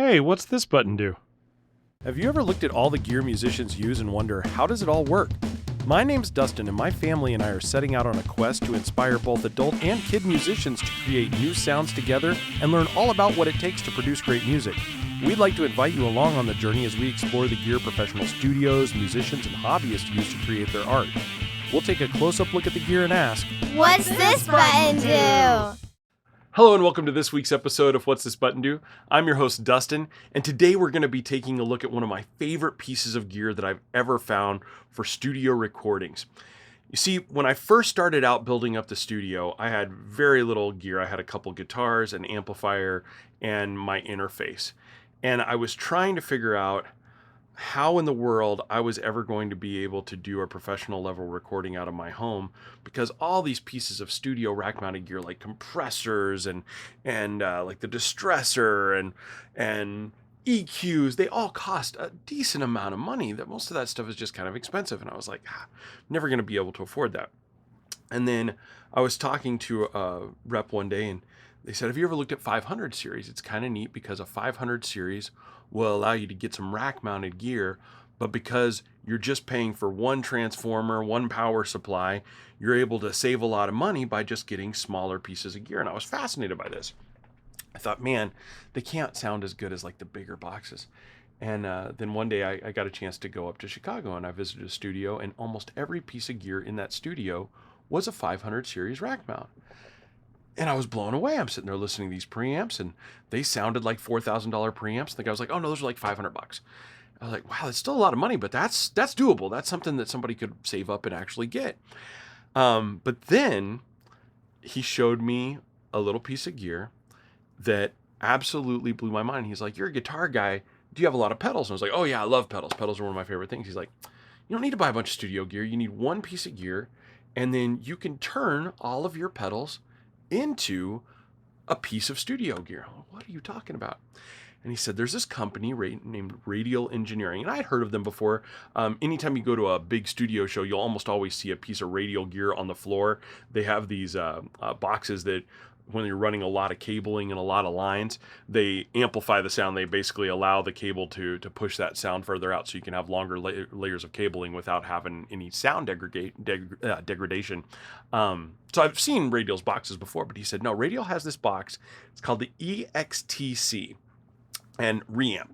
Hey, what's this button do? Have you ever looked at all the gear musicians use and wonder, how does it all work? My name's Dustin, and my family and I are setting out on a quest to inspire both adult and kid musicians to create new sounds together and learn all about what it takes to produce great music. We'd like to invite you along on the journey as we explore the gear professional studios, musicians, and hobbyists use to create their art. We'll take a close-up look at the gear and ask, what's this button do? Hello and welcome to this week's episode of What's This Button Do? I'm your host Dustin, and today we're going to be taking a look at one of my favorite pieces of gear that I've ever found for studio recordings. You see, when I first started out building up the studio, I had very little gear. I had a couple guitars, an amplifier, and my interface. And I was trying to figure out how in the world I was ever going to be able to do a professional level recording out of my home, because all these pieces of studio rack mounted gear like compressors and like the distressor and EQs, they all cost a decent amount of money. That most of that stuff is just kind of expensive, and I was like, I'm never going to be able to afford that. And then I was talking to a rep one day, and they said, have you ever looked at 500 series? It's kind of neat because a 500 series will allow you to get some rack mounted gear, but because you're just paying for one transformer, one power supply, you're able to save a lot of money by just getting smaller pieces of gear. And I was fascinated by this. I thought, man, they can't sound as good as like the bigger boxes. And then one day I got a chance to go up to Chicago, and I visited a studio, and almost every piece of gear in that studio was a 500 series rack mount. And I was blown away. I'm sitting there listening to these preamps, and they sounded like $4,000 preamps. The guy was like, oh no, those are like $500. I was like, wow, that's still a lot of money, but that's doable. That's something that somebody could save up and actually get. But then he showed me a little piece of gear that absolutely blew my mind. He's like, you're a guitar guy. Do you have a lot of pedals? And I was like, oh yeah, I love pedals. Pedals are one of my favorite things. He's like, you don't need to buy a bunch of studio gear. You need one piece of gear, and then you can turn all of your pedals into a piece of studio gear. What are you talking about? And he said, there's this company named Radial Engineering, and I had heard of them before. Anytime you go to a big studio show, you'll almost always see a piece of radial gear on the floor. They have these boxes that, when you're running a lot of cabling and a lot of lines, they amplify the sound. They basically allow the cable to push that sound further out, so you can have longer layers of cabling without having any sound degradation. So I've seen Radial's boxes before, but he said, no, Radial has this box. It's called the EXTC and Reamp.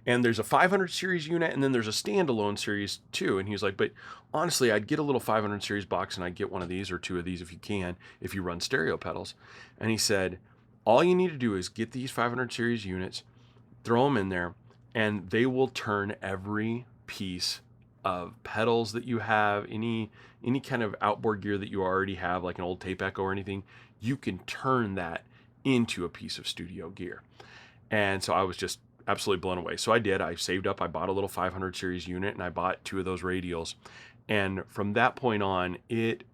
And there's a 500 series unit, and then there's a standalone series too. And he was like, but honestly, I'd get a little 500 series box, and I'd get one of these or two of these if you can, if you run stereo pedals. And he said, all you need to do is get these 500 series units, throw them in there, and they will turn every piece of pedals that you have, any kind of outboard gear that you already have, like an old tape echo or anything, you can turn that into a piece of studio gear. And so I was just absolutely blown away. So I did. I saved up. I bought a little 500 series unit, and I bought two of those radials. And from that point on, it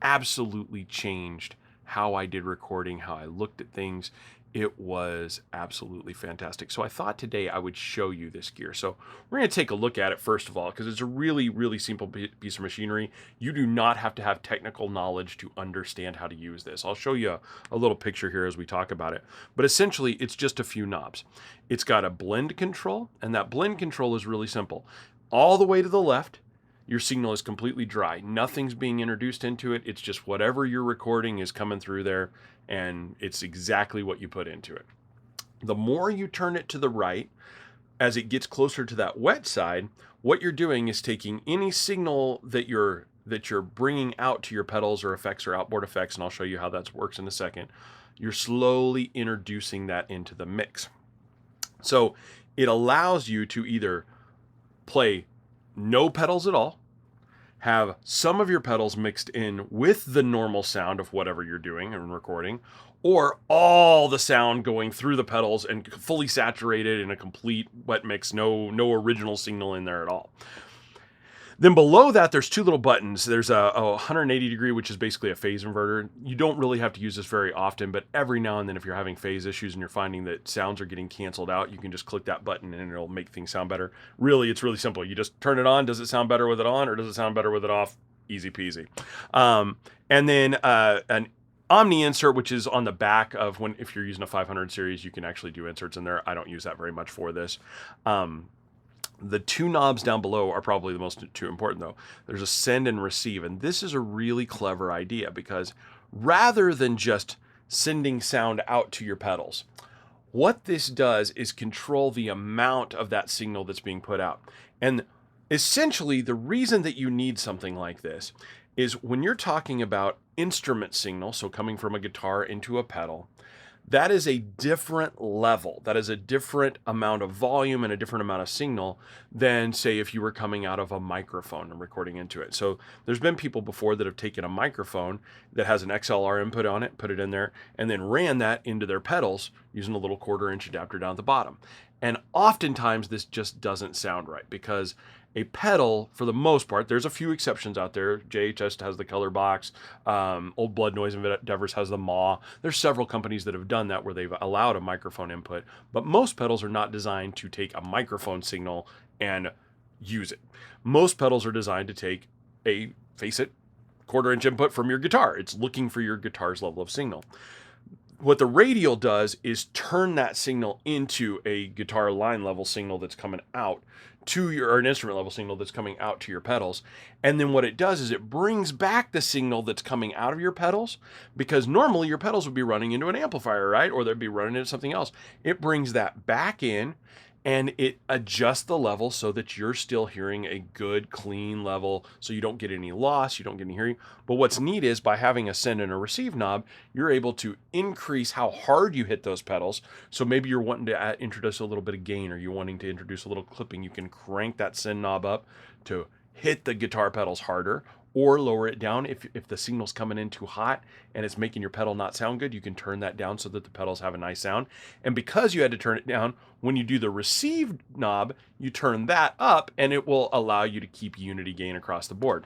absolutely changed how I did recording, how I looked at things. It was absolutely fantastic. So I thought today I would show you this gear. So we're going to take a look at it first of all, because it's a really, really simple piece of machinery. You do not have to have technical knowledge to understand how to use this. I'll show you a little picture here as we talk about it. But essentially, it's just a few knobs. It's got a blend control, and that blend control is really simple. All the way to the left, your signal is completely dry. Nothing's being introduced into it. It's just whatever you're recording is coming through there, and it's exactly what you put into it. The more you turn it to the right, as it gets closer to that wet side, what you're doing is taking any signal that you're bringing out to your pedals or effects or outboard effects, and I'll show you how that works in a second. You're slowly introducing that into the mix. So it allows you to either play no pedals at all, have some of your pedals mixed in with the normal sound of whatever you're doing and recording, or all the sound going through the pedals and fully saturated in a complete wet mix, no original signal in there at all. Then below that, there's two little buttons. There's a 180 degree, which is basically a phase inverter. You don't really have to use this very often, but every now and then if you're having phase issues and you're finding that sounds are getting canceled out, you can just click that button and it'll make things sound better. Really, it's really simple. You just turn it on. Does it sound better with it on, or does it sound better with it off? Easy peasy. And then an Omni insert, which is on the back of if you're using a 500 series, you can actually do inserts in there. I don't use that very much for this. The two knobs down below are probably the most two important though. There's a send and receive, and this is a really clever idea because rather than just sending sound out to your pedals, what this does is control the amount of that signal that's being put out. And essentially, the reason that you need something like this is when you're talking about instrument signal, so coming from a guitar into a pedal, that is a different level. That is a different amount of volume and a different amount of signal than, say, if you were coming out of a microphone and recording into it. So there's been people before that have taken a microphone that has an XLR input on it, put it in there, and then ran that into their pedals using a little 1/4-inch adapter down at the bottom. And oftentimes this just doesn't sound right because a pedal, for the most part, there's a few exceptions out there. JHS has the color box. Old Blood Noise Endeavors has the maw. There's several companies that have done that where they've allowed a microphone input, but most pedals are not designed to take a microphone signal and use it. Most pedals are designed to take a, face it, 1/4-inch input from your guitar. It's looking for your guitar's level of signal. What the Radial does is turn that signal into a guitar line level signal that's coming out to your, or an instrument level signal that's coming out to your pedals. And then what it does is it brings back the signal that's coming out of your pedals, because normally your pedals would be running into an amplifier, right? Or they'd be running into something else. It brings that back in and it adjusts the level so that you're still hearing a good, clean level, so you don't get any loss, you don't get any hearing. But what's neat is by having a send and a receive knob, you're able to increase how hard you hit those pedals. So maybe you're wanting to introduce a little bit of gain, or you're wanting to introduce a little clipping. You can crank that send knob up to hit the guitar pedals harder, or lower it down. If the signal's coming in too hot and it's making your pedal not sound good, you can turn that down so that the pedals have a nice sound. And because you had to turn it down, when you do the receive knob, you turn that up and it will allow you to keep unity gain across the board.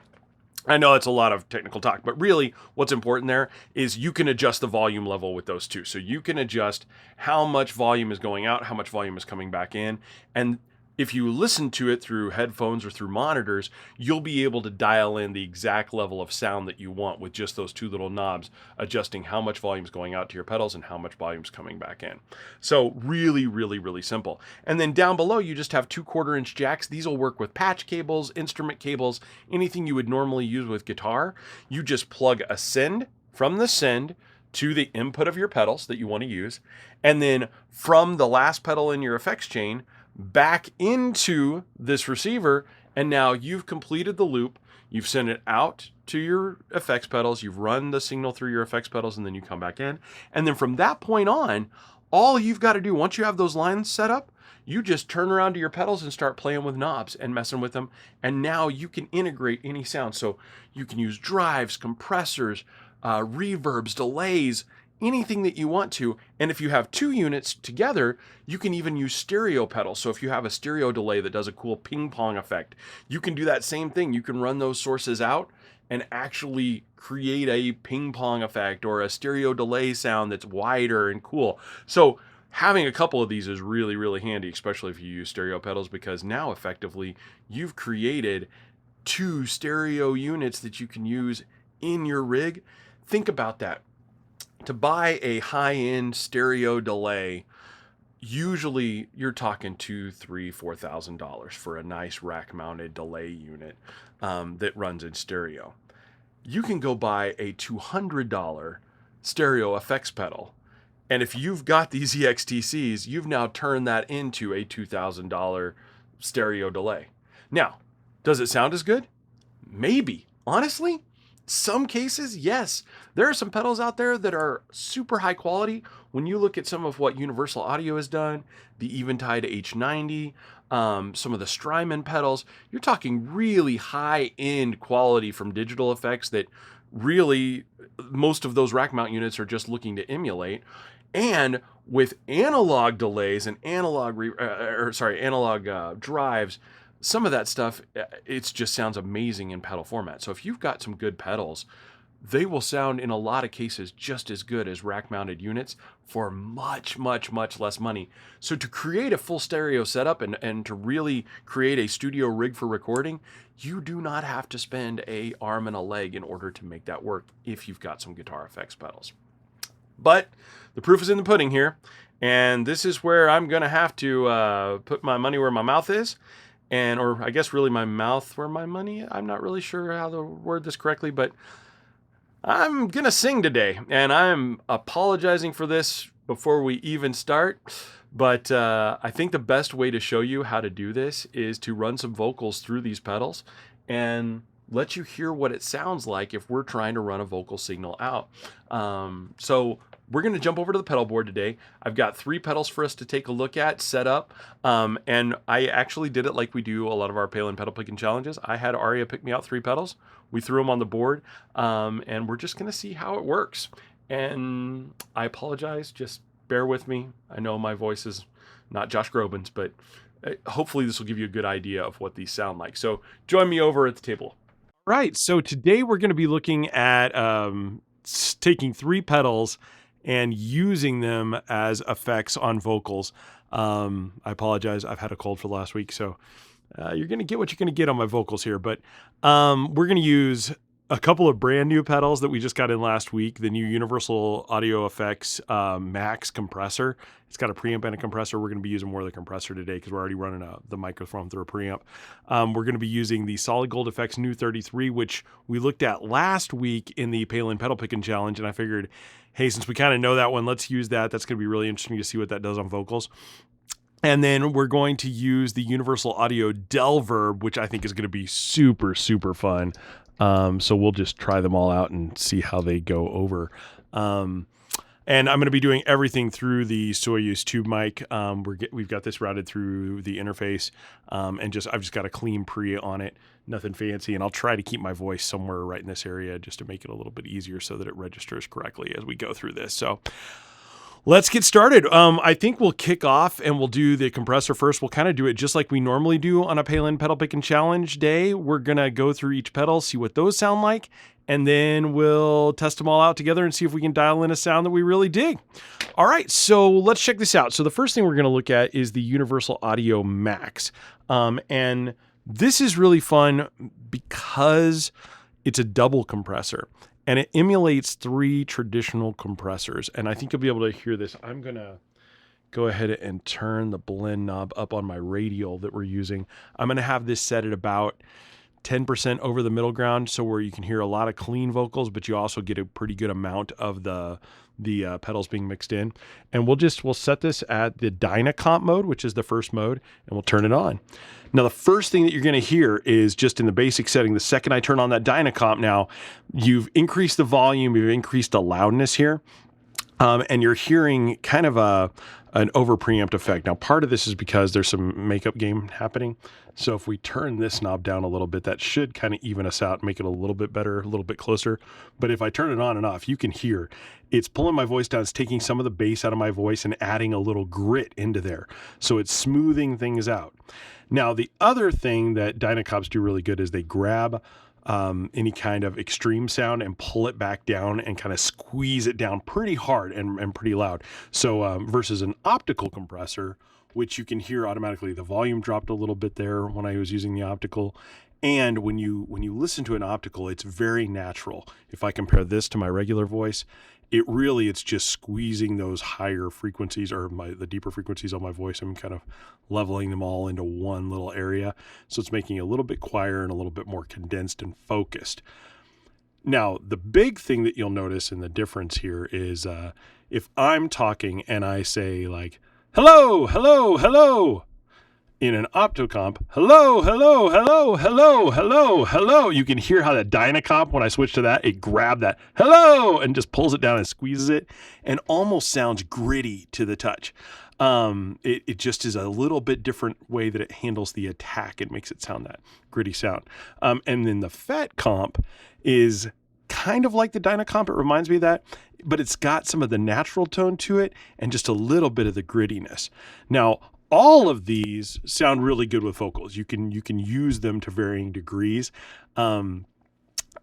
I know it's a lot of technical talk, but really what's important there is you can adjust the volume level with those two. So you can adjust how much volume is going out, how much volume is coming back in. And if you listen to it through headphones or through monitors, you'll be able to dial in the exact level of sound that you want with just those two little knobs, adjusting how much volume is going out to your pedals and how much volume is coming back in. So really, really, really simple. And then down below, you just have 2 1/4-inch jacks. These will work with patch cables, instrument cables, anything you would normally use with guitar. You just plug a send from the send to the input of your pedals that you want to use. And then from the last pedal in your effects chain, back into this receiver, and now you've completed the loop. You've sent it out to your effects pedals, you've run the signal through your effects pedals, and then you come back in. And then from that point on, all you've got to do, once you have those lines set up, you just turn around to your pedals and start playing with knobs and messing with them. And now you can integrate any sound. So you can use drives, compressors, reverbs, delays, anything that you want to. And if you have 2 units together, you can even use stereo pedals. So if you have a stereo delay that does a cool ping pong effect, you can do that same thing. You can run those sources out and actually create a ping pong effect or a stereo delay sound that's wider and cool. So having a couple of these is really, really handy, especially if you use stereo pedals, because now effectively you've created 2 stereo units that you can use in your rig. Think about that. To buy a high-end stereo delay, usually you're talking $2,000, $3,000, $4,000 for a nice rack-mounted delay unit that runs in stereo. You can go buy a $200 stereo effects pedal, and if you've got these EXTCs, you've now turned that into a $2,000 stereo delay. Now, does it sound as good? Maybe. Honestly, some cases, yes. There are some pedals out there that are super high quality. When you look at some of what Universal Audio has done, the Eventide H90, some of the Strymon pedals, you're talking really high-end quality from digital effects that really most of those rack mount units are just looking to emulate. And with analog delays and analog drives, some of that stuff, it just sounds amazing in pedal format. So if you've got some good pedals, they will sound in a lot of cases just as good as rack-mounted units for much, much, much less money. So to create a full stereo setup and to really create a studio rig for recording, you do not have to spend an arm and a leg in order to make that work if you've got some guitar effects pedals. But the proof is in the pudding here, and this is where I'm going to have to put my money where my mouth is. Or I guess really my mouth where my money. I'm not really sure how to word this correctly, but I'm going to sing today, and I'm apologizing for this before we even start, but I think the best way to show you how to do this is to run some vocals through these pedals and let you hear what it sounds like if we're trying to run a vocal signal out. So we're going to jump over to the pedal board today. I've got 3 pedals for us to take a look at, set up, and I actually did it like we do a lot of our Palen pedal picking challenges. I had Aria pick me out 3 pedals. We threw them on the board, and we're just going to see how it works. And I apologize, just bear with me. I know my voice is not Josh Groban's, but hopefully this will give you a good idea of what these sound like. So join me over at the table. Right, so today we're going to be looking at taking 3 pedals and using them as effects on vocals. I apologize, I've had a cold for the last week, so you're going to get what you're going to get on my vocals here. But we're going to use a couple of brand new pedals that we just got in last week, the new Universal Audio Effects Max Compressor. It's got a preamp and a compressor. We're going to be using more of the compressor today because we're already running the microphone through a preamp. We're going to be using the SolidGoldFX Nu-33, which we looked at last week in the Palen Pedal Picking Challenge, and I figured, hey, since we kind of know that one, let's use that. That's going to be really interesting to see what that does on vocals. And then we're going to use the Universal Audio Del-Verb, which I think is going to be super, super fun. So we'll just try them all out and see how they go over. And I'm going to be doing everything through the Soyuz tube mic. We've got this routed through the interface, and I've just got a clean pre on it, nothing fancy. And I'll try to keep my voice somewhere right in this area just to make it a little bit easier so that it registers correctly as we go through this. So let's get started. I think we'll kick off and we'll do the compressor first. We'll kind of do it just like we normally do on a Palen Pedal Picking Challenge day. We're going to go through each pedal, see what those sound like, and then we'll test them all out together and see if we can dial in a sound that we really dig. All right, so let's check this out. So the first thing we're going to look at is the Universal Audio Max. And this is really fun because it's a double compressor. And it emulates 3 traditional compressors. And I think you'll be able to hear this. I'm going to go ahead and turn the blend knob up on my radial that we're using. I'm going to have this set at about 10% over the middle ground, so where you can hear a lot of clean vocals, but you also get a pretty good amount of the pedals being mixed in. And we'll set this at the Dynacomp mode, which is the first mode, and we'll turn it on. Now, the first thing that you're going to hear is just in the basic setting. The second I turn on that Dynacomp now, you've increased the volume, you've increased the loudness here, and you're hearing kind of an over preamped effect. Now, part of this is because there's some makeup game happening. So if we turn this knob down a little bit, that should kind of even us out, make it a little bit better, a little bit closer. But if I turn it on and off, you can hear it's pulling my voice down. It's taking some of the bass out of my voice and adding a little grit into there. So it's smoothing things out. Now, the other thing that Dynacomps do really good is they grab any kind of extreme sound and pull it back down and kind of squeeze it down pretty hard and pretty loud. So versus an optical compressor, which you can hear automatically, the volume dropped a little bit there when I was using the optical. And when you listen to an optical, it's very natural. If I compare this to my regular voice, it's just squeezing those higher frequencies or the deeper frequencies on my voice. I'm kind of leveling them all into one little area. So it's making it a little bit quieter and a little bit more condensed and focused. Now, the big thing that you'll notice in the difference here is if I'm talking and I say like, hello, hello, hello, in an optocomp, hello, hello, hello, hello, hello, hello. You can hear how that Dynacomp, when I switch to that, it grabbed that hello and just pulls it down and squeezes it and almost sounds gritty to the touch. It just is a little bit different way that it handles the attack. It makes it sound that gritty sound. And then the FET comp is kind of like the Dynacomp. It reminds me of that, but it's got some of the natural tone to it and just a little bit of the grittiness. Now, all of these sound really good with vocals. You can use them to varying degrees.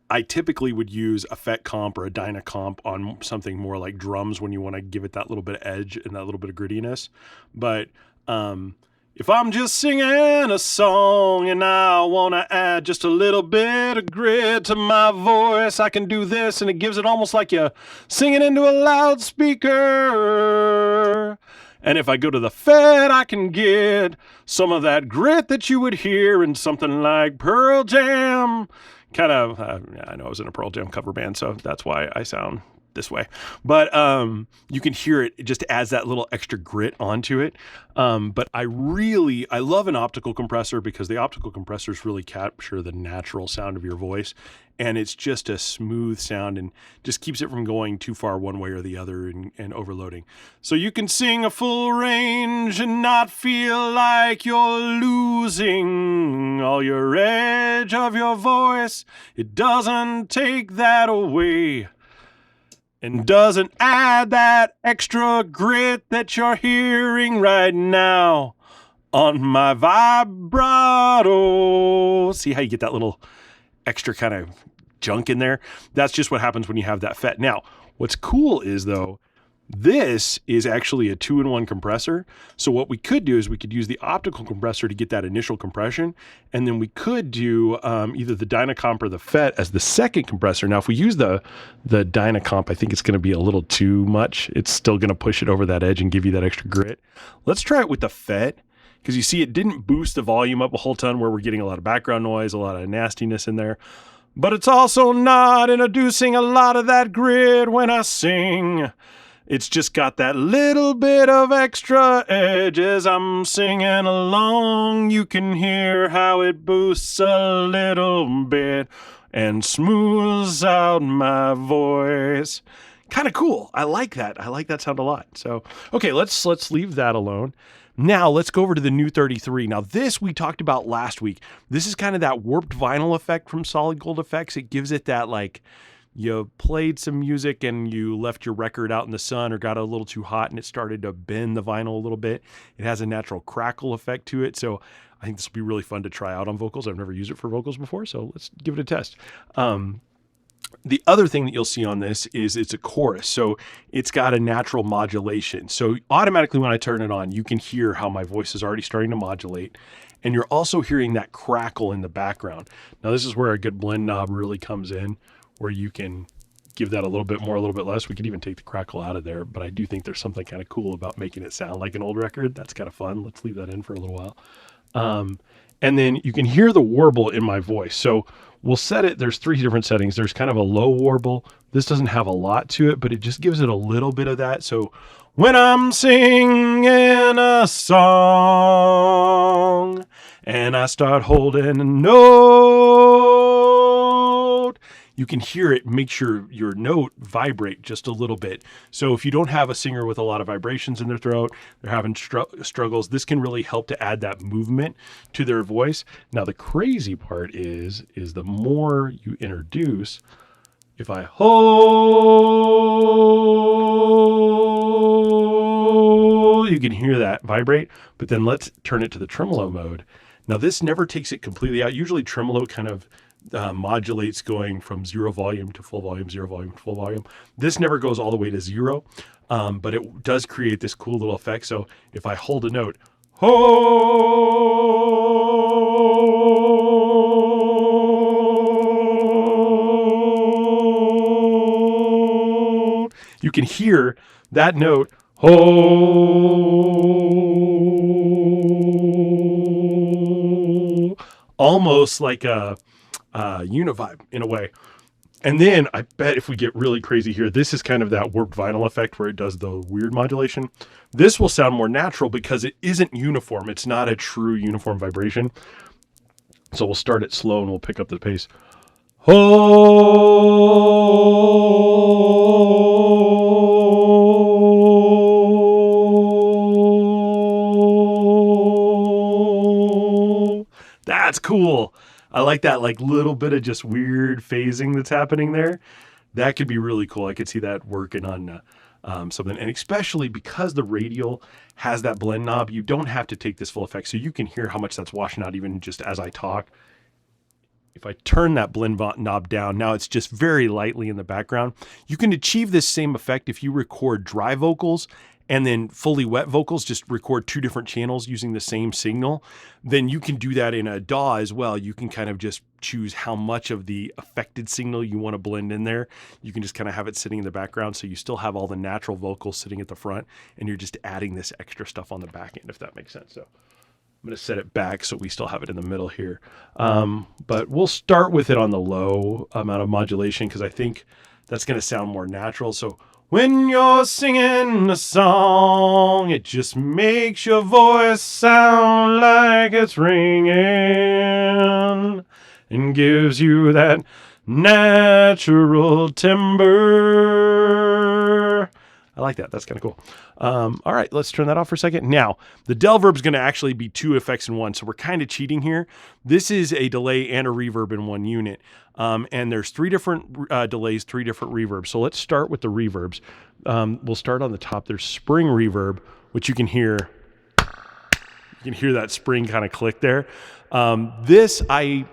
I typically would use a FET comp or a Dyna comp on something more like drums when you want to give it that little bit of edge and that little bit of grittiness. But if I'm just singing a song and I want to add just a little bit of grit to my voice, I can do this, and it gives it almost like you're singing into a loudspeaker. And if I go to the FET, I can get some of that grit that you would hear in something like Pearl Jam. Kind of, I know I was in a Pearl Jam cover band, so that's why I sound this way. But you can hear it just adds that little extra grit onto it. But I love an optical compressor because the optical compressors really capture the natural sound of your voice. And it's just a smooth sound and just keeps it from going too far one way or the other and overloading. So you can sing a full range and not feel like you're losing all your edge of your voice. It doesn't take that away and doesn't add that extra grit that you're hearing right now on my vibrato. See how you get that little extra kind of junk in there? That's just what happens when you have that FET. Now, what's cool is, though, this is actually a 2-in-1 compressor. So what we could do is we could use the optical compressor to get that initial compression, and then we could do either the Dynacomp or the FET as the second compressor. Now, if we use the Dynacomp, I think it's going to be a little too much. It's still going to push it over that edge and give you that extra grit. Let's try it with the FET, because you see it didn't boost the volume up a whole ton where we're getting a lot of background noise, a lot of nastiness in there. But it's also not introducing a lot of that grit when I sing. It's just got that little bit of extra edge as I'm singing along. You can hear how it boosts a little bit and smooths out my voice. Kind of cool. I like that. I like that sound a lot. So, okay, let's leave that alone. Now let's go over to the Nu-33. Now this we talked about last week. This is kind of that warped vinyl effect from SolidGoldFX. It gives it that, like, you played some music and you left your record out in the sun or got a little too hot and it started to bend the vinyl a little bit. It has a natural crackle effect to it. So I think this will be really fun to try out on vocals. I've never used it for vocals before, so let's give it a test. The other thing that you'll see on this is it's a chorus. So it's got a natural modulation. So automatically when I turn it on, you can hear how my voice is already starting to modulate. And you're also hearing that crackle in the background. Now this is where a good blend knob really comes in, where you can give that a little bit more, a little bit less. We could even take the crackle out of there, but I do think there's something kind of cool about making it sound like an old record. That's kind of fun. Let's leave that in for a little while. And then you can hear the warble in my voice. So we'll set it, there's 3 different settings. There's kind of a low warble. This doesn't have a lot to it, but it just gives it a little bit of that. So when I'm singing a song and I start holding a note, you can hear it makes your note vibrate just a little bit. So if you don't have a singer with a lot of vibrations in their throat, they're having struggles, this can really help to add that movement to their voice. Now the crazy part is the more you introduce, if I hold, you can hear that vibrate, but then let's turn it to the tremolo mode. Now this never takes it completely out. Usually tremolo kind of modulates going from 0 volume to full volume, 0 volume to full volume. This never goes all the way to 0, but it does create this cool little effect. So if I hold a note, hold, you can hear that note, hold, almost like a univibe in a way. And then I bet if we get really crazy here, this is kind of that warped vinyl effect where it does the weird modulation. This will sound more natural because it isn't uniform. It's not a true uniform vibration. So we'll start it slow and we'll pick up the pace. That's cool. I like that, like, little bit of just weird phasing that's happening there. That could be really cool. I could see that working on something. And especially because the Radial has that blend knob, you don't have to take this full effect. So you can hear how much that's washing out even just as I talk. If I turn that blend knob down, now it's just very lightly in the background. You can achieve this same effect if you record dry vocals and then fully wet vocals, just record 2 different channels using the same signal. Then you can do that in a DAW as well. You can kind of just choose how much of the affected signal you want to blend in there. You can just kind of have it sitting in the background, so you still have all the natural vocals sitting at the front, and you're just adding this extra stuff on the back end, if that makes sense. So I'm going to set it back so we still have it in the middle here. But we'll start with it on the low amount of modulation, because I think that's going to sound more natural. So when you're singing a song, it just makes your voice sound like it's ringing and gives you that natural timbre. I like that. That's kind of cool. All right, let's turn that off for a second. Now, the Del-Verb is going to actually be 2 effects in one, so we're kind of cheating here. This is a delay and a reverb in one unit, and there's 3 different delays, 3 different reverbs. So let's start with the reverbs. We'll start on the top. There's spring reverb, which you can hear. You can hear that spring kind of click there. This, I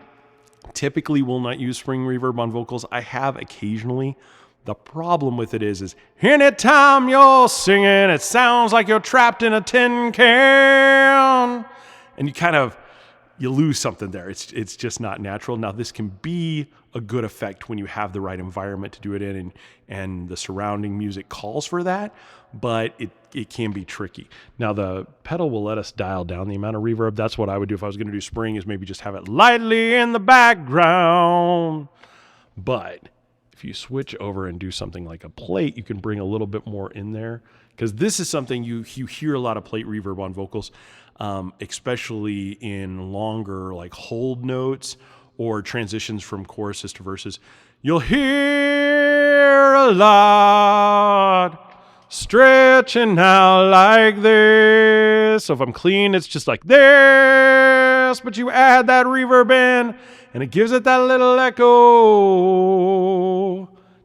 typically will not use spring reverb on vocals. I have occasionally. The problem with it is anytime you're singing, it sounds like you're trapped in a tin can. And you lose something there. It's just not natural. Now, this can be a good effect when you have the right environment to do it in, and the surrounding music calls for that, but it can be tricky. Now, the pedal will let us dial down the amount of reverb. That's what I would do if I was going to do spring, is maybe just have it lightly in the background. But if you switch over and do something like a plate, you can bring a little bit more in there, because this is something you hear a lot of plate reverb on vocals, especially in longer like hold notes or transitions from choruses to verses. You'll hear a lot stretching out like this. So if I'm clean, it's just like this, but you add that reverb in, and it gives it that little echo.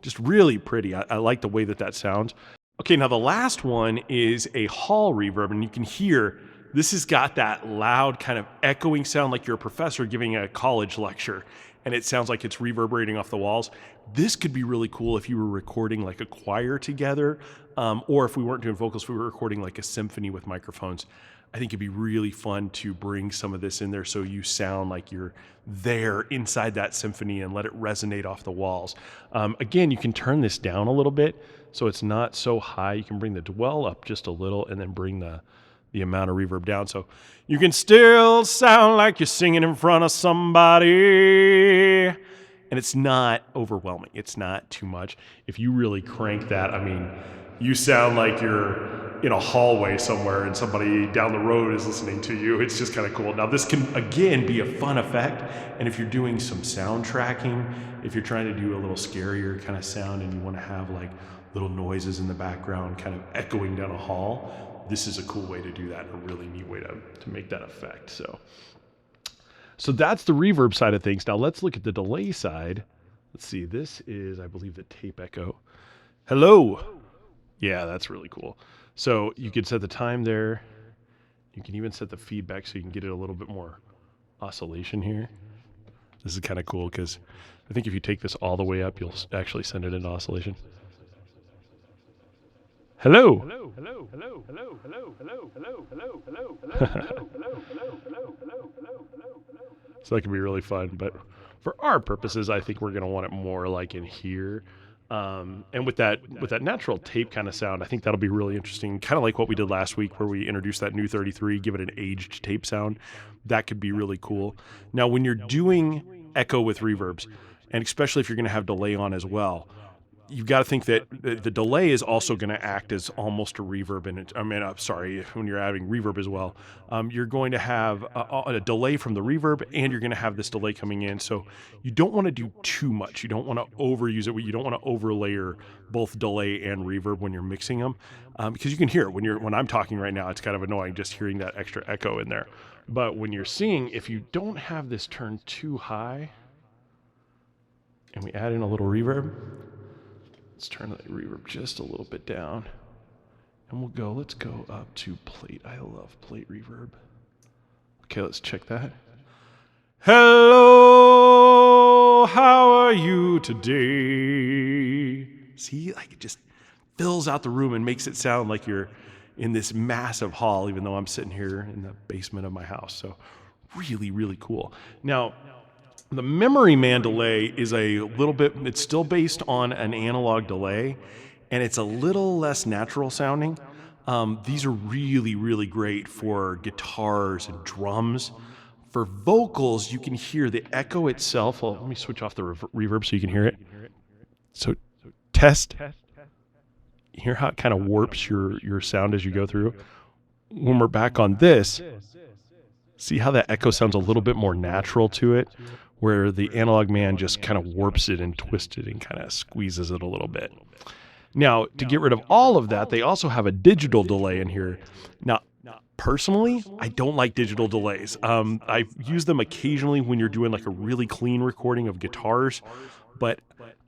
Just really pretty. I like the way that sounds. Okay, now the last one is a hall reverb, and you can hear this has got that loud kind of echoing sound like you're a professor giving a college lecture, and it sounds like it's reverberating off the walls. This could be really cool if you were recording like a choir together, or if we weren't doing vocals, if we were recording like a symphony with microphones. I think it'd be really fun to bring some of this in there so you sound like you're there inside that symphony and let it resonate off the walls. Again, you can turn this down a little bit so it's not so high. You can bring the dwell up just a little and then bring the amount of reverb down, so you can still sound like you're singing in front of somebody. And it's not overwhelming. It's not too much. If you really crank that, I mean, you sound like you're in a hallway somewhere and somebody down the road is listening to you. It's just kind of cool. Now, this can, again, be a fun effect. And if you're doing some sound tracking, if you're trying to do a little scarier kind of sound and you want to have like little noises in the background kind of echoing down a hall, this is a cool way to do that, a really neat way to make that effect. So that's the reverb side of things. Now let's look at the delay side. Let's see, this is, I believe, the tape echo. Hello. Yeah, that's really cool. So you can set the time there. You can even set the feedback so you can get it a little bit more oscillation here. This is kind of cool because I think if you take this all the way up, you'll actually send it into oscillation. Hello. Hello. Hello. Hello. Hello. Hello. Hello. Hello. Hello. Hello. So that can be really fun, but for our purposes, I think we're going to want it more like in here. And with that natural tape kind of sound, I think that'll be really interesting. Kind of like what we did last week where we introduced that Nu-33, give it an aged tape sound. That could be really cool. Now, when you're doing echo with reverbs, and especially if you're going to have delay on as well, you've got to think that the delay is also going to act as almost a reverb. When you're adding reverb as well, you're going to have a delay from the reverb, and you're going to have this delay coming in. So you don't want to do too much. You don't want to overuse it. You don't want to overlayer both delay and reverb when you're mixing them, because you can hear it when I'm talking right now. It's kind of annoying just hearing that extra echo in there. But when you're singing, if you don't have this turned too high, and we add in a little reverb. Let's turn the reverb just a little bit down, and let's go up to plate. I love plate reverb. Okay, let's check that. Hello. Hello, how are you today? See, like it just fills out the room and makes it sound like you're in this massive hall, even though I'm sitting here in the basement of my house. So really, really cool. Now, the Memory Man delay is a little bit, it's still based on an analog delay, and it's a little less natural sounding. These are really, really great for guitars and drums. For vocals, you can hear the echo itself. Well, let me switch off the reverb so you can hear it. So test. You hear how it kind of warps your sound as you go through? When we're back on this, see how that echo sounds a little bit more natural to it, where the Analog Man just kind of warps it and twists it and kind of squeezes it a little bit. Now, to get rid of all of that, they also have a digital delay in here. Now, personally, I don't like digital delays. I use them occasionally when you're doing like a really clean recording of guitars, but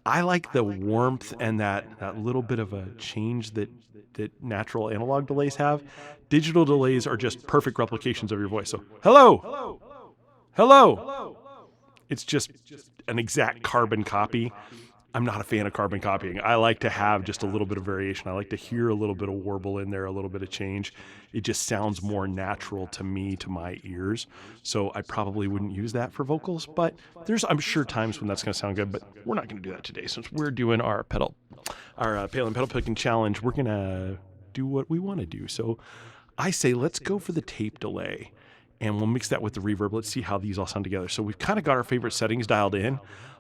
I like the warmth and that little bit of a change that natural analog delays have. Digital delays are just perfect replications of your voice. So, hello. It's just an exact carbon copy. I'm not a fan of carbon copying. I like to have just a little bit of variation. I like to hear a little bit of warble in there, a little bit of change. It just sounds more natural to me, to my ears. So I probably wouldn't use that for vocals, but there's, I'm sure, times when that's going to sound good, but we're not going to do that today. Since we're doing our Palen pedal picking challenge, we're going to do what we want to do. So I say, let's go for the tape delay, and we'll mix that with the reverb. Let's see how these all sound together. So we've kind of got our favorite settings dialed in.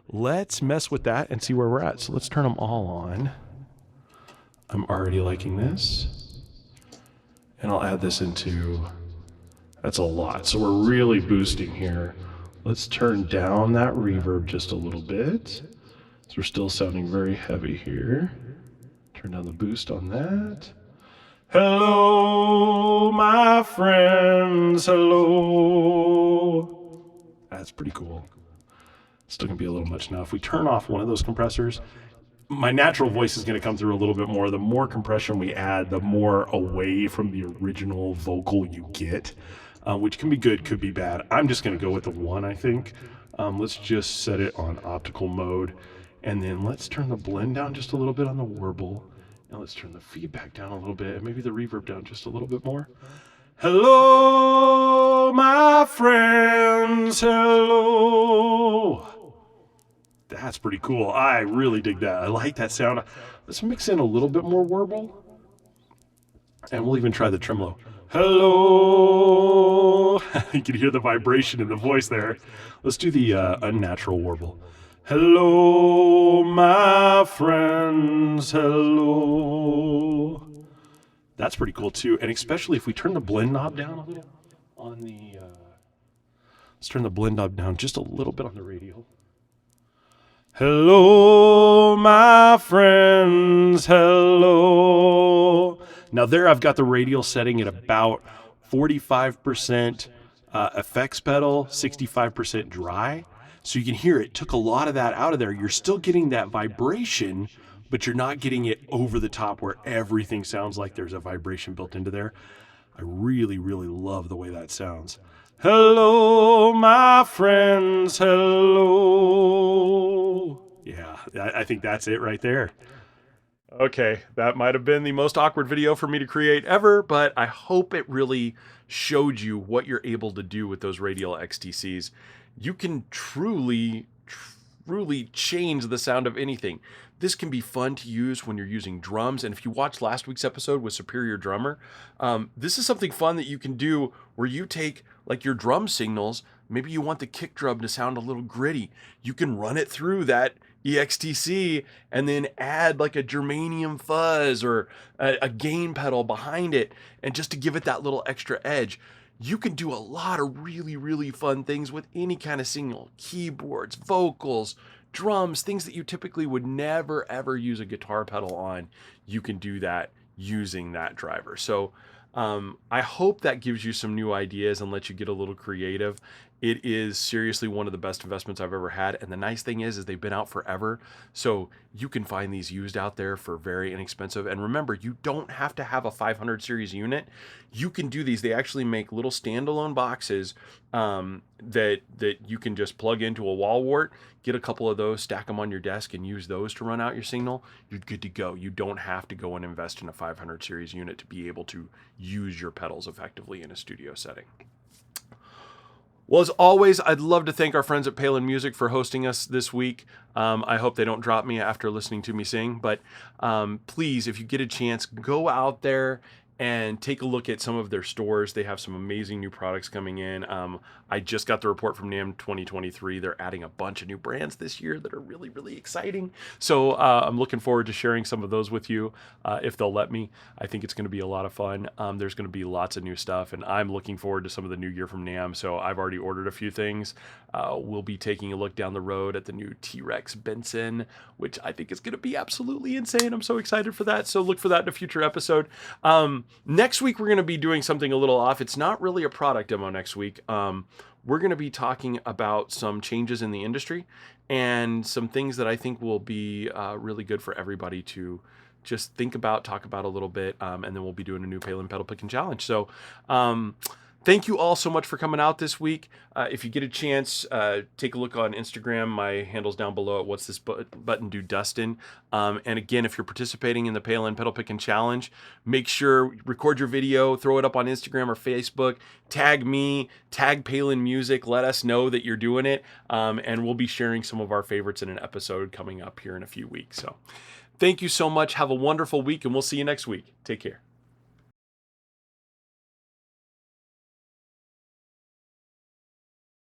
Let's mess with that and see where we're at. So let's turn them all on. I'm already liking this. And I'll add this into, that's a lot. So we're really boosting here. Let's turn down that reverb just a little bit. So we're still sounding very heavy here. Turn down the boost on that. Hello, my friends, hello. That's pretty cool. Still gonna be a little much now. If we turn off one of those compressors, my natural voice is gonna come through a little bit more. The more compression we add, the more away from the original vocal you get, which can be good, could be bad. I'm just gonna go with the one, I think. Let's just set it on optical mode, and then let's turn the blend down just a little bit on the warble, and let's turn the feedback down a little bit, and maybe the reverb down just a little bit more. Hello, my friends, hello. That's pretty cool. I really dig that. I like that sound. Let's mix in a little bit more warble. And we'll even try the tremolo. Hello. You can hear the vibration in the voice there. Let's do the unnatural warble. Hello, my friends. Hello. That's pretty cool too. And especially if we turn the blend knob down a little on the, let's turn the blend knob down just a little bit on the radial. Hello, my friends, hello. Now there I've got the radial setting at about 45% effects pedal, 65% dry. So you can hear it took a lot of that out of there. You're still getting that vibration, but you're not getting it over the top where everything sounds like there's a vibration built into there. I really, really love the way that sounds. Hello, my friends, hello. Yeah, I think that's it right there. Okay, that might have been the most awkward video for me to create ever, but I hope it really showed you what you're able to do with those Radial XTCs. You can truly change the sound of anything. This can be fun to use when you're using drums. And if you watched last week's episode with Superior Drummer, this is something fun that you can do where you take like your drum signals. Maybe you want the kick drum to sound a little gritty. You can run it through that EXTC and then add like a germanium fuzz or a gain pedal behind it. And just to give it that little extra edge. You can do a lot of really, really fun things with any kind of signal, keyboards, vocals, drums, things that you typically would never, ever use a guitar pedal on. You can do that using that driver. So I hope that gives you some new ideas and lets you get a little creative. It is seriously one of the best investments I've ever had. And the nice thing is they've been out forever. So you can find these used out there for very inexpensive. And remember, you don't have to have a 500 series unit. You can do these. They actually make little standalone boxes that you can just plug into a wall wart, get a couple of those, stack them on your desk, and use those to run out your signal, you're good to go. You don't have to go and invest in a 500 series unit to be able to use your pedals effectively in a studio setting. Well, as always, I'd love to thank our friends at Palen Music for hosting us this week. I hope they don't drop me after listening to me sing, but please, if you get a chance, go out there and take a look at some of their stores. They have some amazing new products coming in. I just got the report from NAMM 2023. They're adding a bunch of new brands this year that are really, really exciting. So I'm looking forward to sharing some of those with you if they'll let me. I think it's going to be a lot of fun. There's going to be lots of new stuff, and I'm looking forward to some of the new gear from NAMM. So I've already ordered a few things. We'll be taking a look down the road at the new T-Rex Benson, which I think is going to be absolutely insane. I'm so excited for that. So look for that in a future episode. Next week, we're going to be doing something a little off. It's not really a product demo next week. We're going to be talking about some changes in the industry and some things that I think will be really good for everybody to just think about, talk about a little bit, and then we'll be doing a new Palen pedal picking challenge. So thank you all so much for coming out this week. If you get a chance, take a look on Instagram. My handle's down below at What's This Button Do Dustin. And again, if you're participating in the Palen pedal picking challenge, make sure record your video, throw it up on Instagram or Facebook, tag me, tag Palen Music, let us know that you're doing it. And we'll be sharing some of our favorites in an episode coming up here in a few weeks. So thank you so much. Have a wonderful week, and we'll see you next week. Take care.